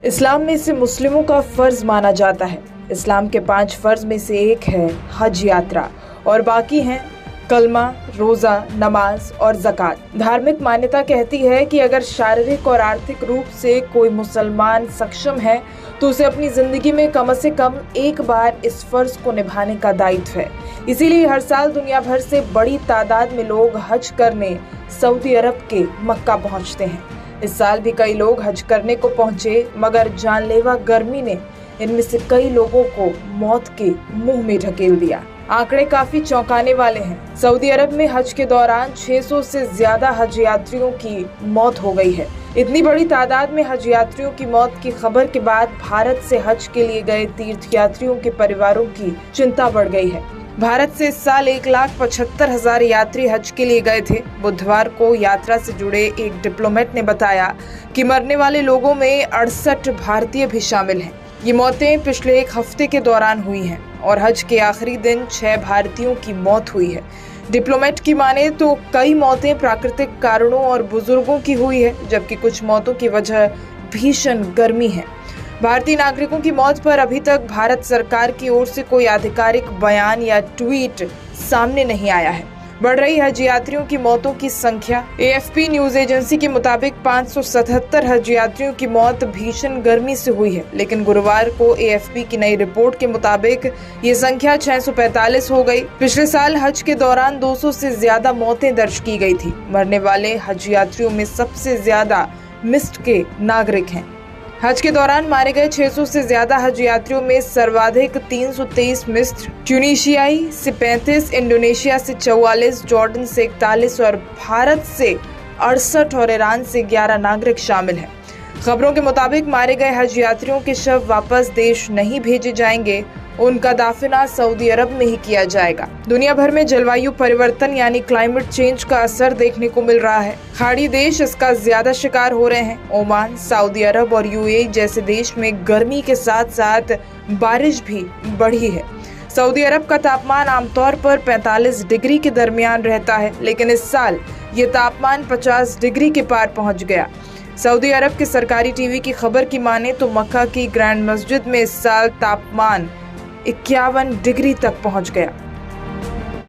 इस्लाम में इसे मुस्लिमों का फर्ज माना जाता है। इस्लाम के 5 फर्ज में से एक है हज यात्रा और बाकी हैं कलमा, रोज़ा, नमाज और ज़कात। धार्मिक मान्यता कहती है कि अगर शारीरिक और आर्थिक रूप से कोई मुसलमान सक्षम है तो उसे अपनी ज़िंदगी में कम से कम एक बार इस फर्ज को निभाने का दायित्व है। इसीलिए हर साल दुनिया भर से बड़ी तादाद में लोग हज करने सऊदी अरब के मक्का पहुंचते हैं। इस साल भी कई लोग हज करने को पहुंचे, मगर जानलेवा गर्मी ने इनमें से कई लोगों को मौत के मुंह में ढकेल दिया। आंकड़े काफी चौंकाने वाले हैं। सऊदी अरब में हज के दौरान 600 से ज्यादा हज यात्रियों की मौत हो गई है। इतनी बड़ी तादाद में हज यात्रियों की मौत की खबर के बाद भारत से हज के लिए गए तीर्थ यात्रियों के परिवारों की चिंता बढ़ गई है। भारत से इस साल 1,75,000 यात्री हज के लिए गए थे। बुधवार को यात्रा से जुड़े एक डिप्लोमेट ने बताया कि मरने वाले लोगों में 68 भारतीय भी शामिल हैं। ये मौतें पिछले एक हफ्ते के दौरान हुई हैं और हज के आखिरी दिन 6 भारतीयों की मौत हुई है। डिप्लोमेट की माने तो कई मौतें प्राकृतिक कारणों और बुजुर्गों की हुई है, जबकि कुछ मौतों की वजह भीषण गर्मी है। भारतीय नागरिकों की मौत पर अभी तक भारत सरकार की ओर से कोई आधिकारिक बयान या ट्वीट सामने नहीं आया है। बढ़ रही हज यात्रियों की मौतों की संख्या। AFP न्यूज एजेंसी के मुताबिक 577 हज यात्रियों की मौत भीषण गर्मी से हुई है, लेकिन गुरुवार को AFP की नई रिपोर्ट के मुताबिक ये संख्या 645 हो गई। पिछले साल हज के दौरान 200 से ज्यादा मौतें दर्ज की गई थी। मरने वाले हज यात्रियों में सबसे ज्यादा मिस्र के नागरिक हैं। हज के दौरान मारे गए 600 से ज्यादा हज यात्रियों में सर्वाधिक 323 मिस्र, ट्यूनीशियाई से 35, इंडोनेशिया से 44, जॉर्डन से 41 और भारत से 68 और ईरान से 11 नागरिक शामिल हैं। खबरों के मुताबिक मारे गए हज यात्रियों के शव वापस देश नहीं भेजे जाएंगे, उनका दाफना सऊदी अरब में ही किया जाएगा। दुनिया भर में जलवायु परिवर्तन यानी क्लाइमेट चेंज का असर देखने को मिल रहा है। खाड़ी देश इसका ज्यादा शिकार हो रहे हैं। ओमान, सऊदी अरब और UAE जैसे देश में गर्मी के साथ साथ बारिश भी बढ़ी है। सऊदी अरब का तापमान आमतौर पर 45 डिग्री के दरमियान रहता है, लेकिन इस साल ये तापमान 50 डिग्री के पार पहुंच गया। सऊदी अरब के सरकारी टीवी की खबर की माने तो मक्का की ग्रैंड मस्जिद में इस साल तापमान 51 डिग्री तक पहुंच गया।